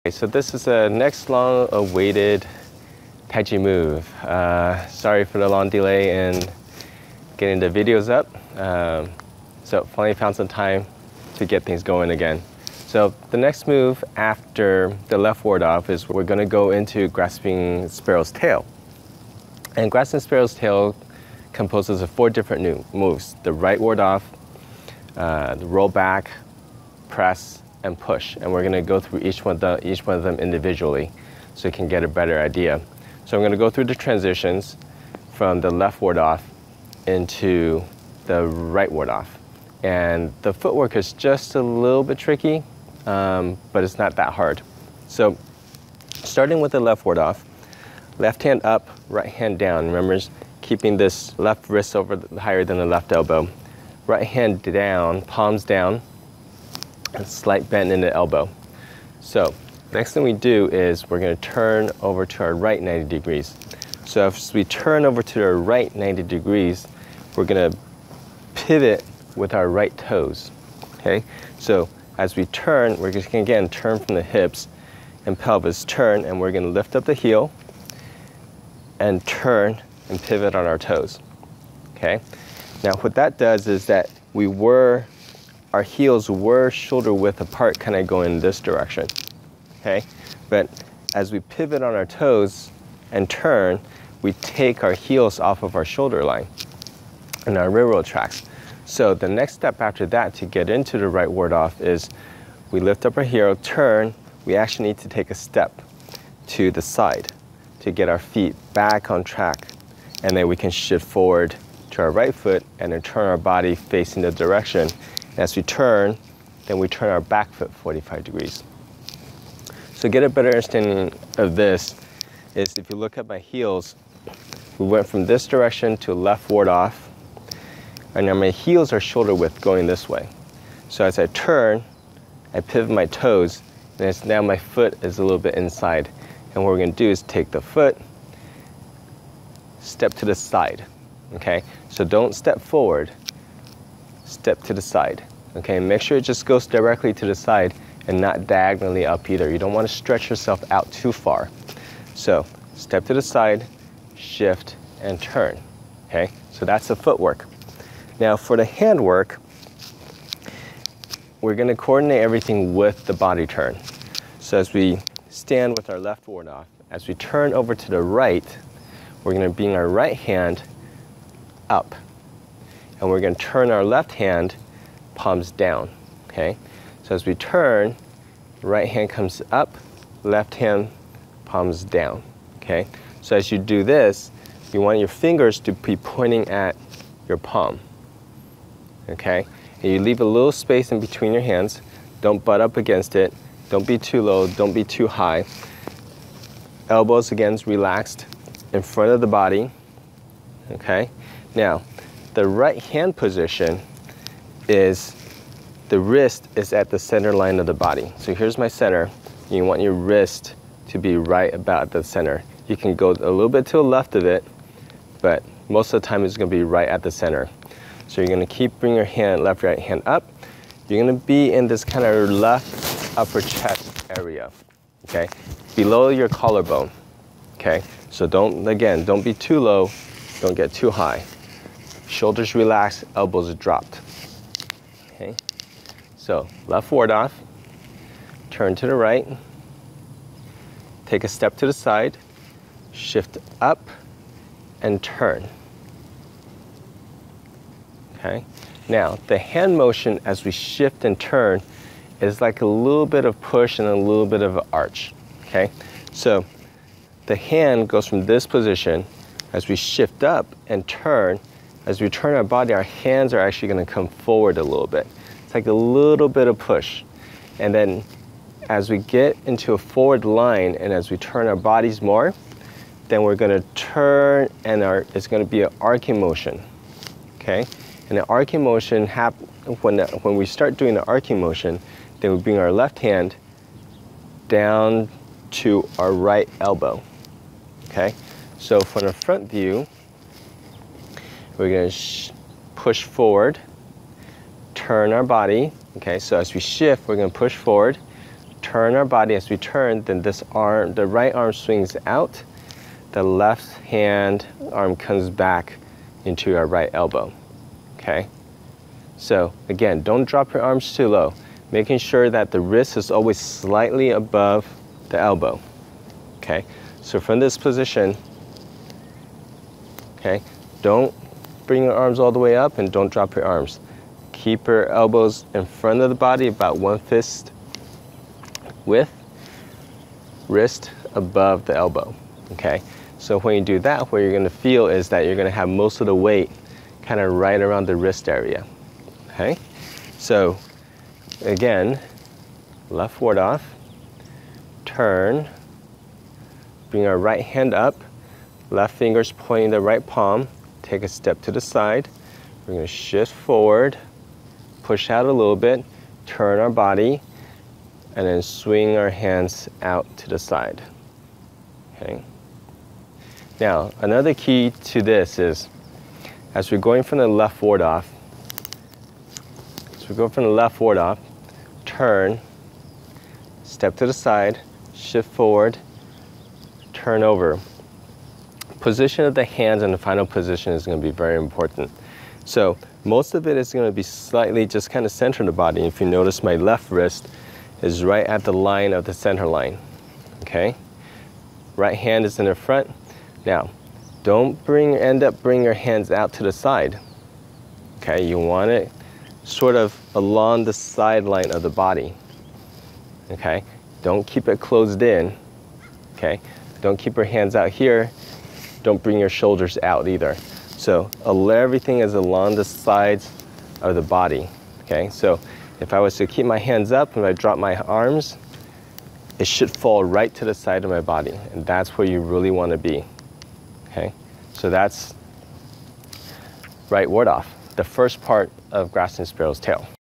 So this is the next long-awaited Tai Chi move. Sorry for the long delay in getting the videos up. So finally found some time to get things going again. So the next move after the left ward off is we're going to go into grasping sparrow's tail. And grasping sparrow's tail composes of 4 different moves: the right ward off, the roll back, press, and push. And we're going to go through each one of them individually so you can get a better idea. So I'm going to go through the transitions from the left ward off into the right ward off. And the footwork is just a little bit tricky, but it's not that hard. So starting with the left ward off, left hand up, right hand down. Remember, keeping this left wrist higher than the left elbow. Right hand down, palms down, and slight bend in the elbow. So next thing we do is we're going to turn over to our right 90 degrees. So as we turn over to our right 90 degrees, we're going to pivot with our right toes. Okay, so as we turn, we're just going to again turn from the hips and pelvis, turn, and we're going to lift up the heel and turn and pivot on our toes. Okay, now what that does is that our heels were shoulder width apart, kind of going in this direction. Okay, but as we pivot on our toes and turn, we take our heels off of our shoulder line and our railroad tracks. So the next step after that to get into the right ward off is we lift up our heel, turn, we actually need to take a step to the side to get our feet back on track, and then we can shift forward to our right foot and then turn our body facing the direction. As we turn, then we turn our back foot 45 degrees. So get a better understanding of this is if you look at my heels, we went from this direction to left ward off, and now my heels are shoulder width going this way. So as I turn, I pivot my toes, and now my foot is a little bit inside. And what we're going to do is take the foot, step to the side. Okay, so don't step forward, step to the side. Okay, make sure it just goes directly to the side and not diagonally up either. You don't want to stretch yourself out too far. So step to the side, shift, and turn. Okay, so that's the footwork. Now for the handwork, we're going to coordinate everything with the body turn. So as we stand with our left ward off, as we turn over to the right, we're going to bring our right hand up, and we're going to turn our left hand palms down. Okay, so as we turn, right hand comes up, left hand palms down. Okay, so as you do this, you want your fingers to be pointing at your palm. Okay, and you leave a little space in between your hands. Don't butt up against it. Don't be too low, don't be too high. Elbows again relaxed in front of the body. Okay, now the right hand position is the wrist is at the center line of the body. So here's my center. You want your wrist to be right about the center. You can go a little bit to the left of it, but most of the time it's going to be right at the center. So you're going to keep bringing your hand, left, right hand up. You're going to be in this kind of left upper chest area, okay, below your collarbone. Okay, so don't be too low, don't get too high. Shoulders relaxed, elbows dropped. Okay, so left ward off, turn to the right, take a step to the side, shift up, and turn. Okay, now the hand motion as we shift and turn is like a little bit of push and a little bit of an arch. Okay, so the hand goes from this position as we shift up and turn. As we turn our body, our hands are actually going to come forward a little bit. It's like a little bit of push. And then as we get into a forward line and as we turn our bodies more, then we're going to turn, and it's going to be an arcing motion. Okay, and the arcing motion when we start doing the arcing motion, then we bring our left hand down to our right elbow. Okay, so from the front view, we're going to push forward, turn our body. Okay, so as we shift, we're going to push forward, turn turn our body. As we turn, then this arm, the right arm swings out, the left hand arm comes back into our right elbow, okay? So again, don't drop your arms too low, making sure that the wrist is always slightly above the elbow, okay? So from this position, okay, don't bring your arms all the way up and don't drop your arms. Keep your elbows in front of the body, about 1 fist width, wrist above the elbow, okay? So when you do that, what you're gonna feel is that you're gonna have most of the weight kind of right around the wrist area, okay? So again, left ward off, turn, bring our right hand up, left fingers pointing the right palm, take a step to the side. We're gonna shift forward, push out a little bit, turn our body, and then swing our hands out to the side, okay? Now, another key to this is, as we're going from the left ward off, turn, step to the side, shift forward, turn over. Position of the hands in the final position is going to be very important. So most of it is going to be slightly just kind of center the body. If you notice, my left wrist is right at the line of the center line, okay? Right hand is in the front. Now, don't end up bringing your hands out to the side, okay? You want it sort of along the sideline of the body, okay? Don't keep it closed in, okay? Don't keep your hands out here. Don't bring your shoulders out either. So everything is along the sides of the body, okay? So if I was to keep my hands up and I drop my arms, it should fall right to the side of my body, and that's where you really want to be, okay? So that's right ward off, the first part of grasping sparrow's tail.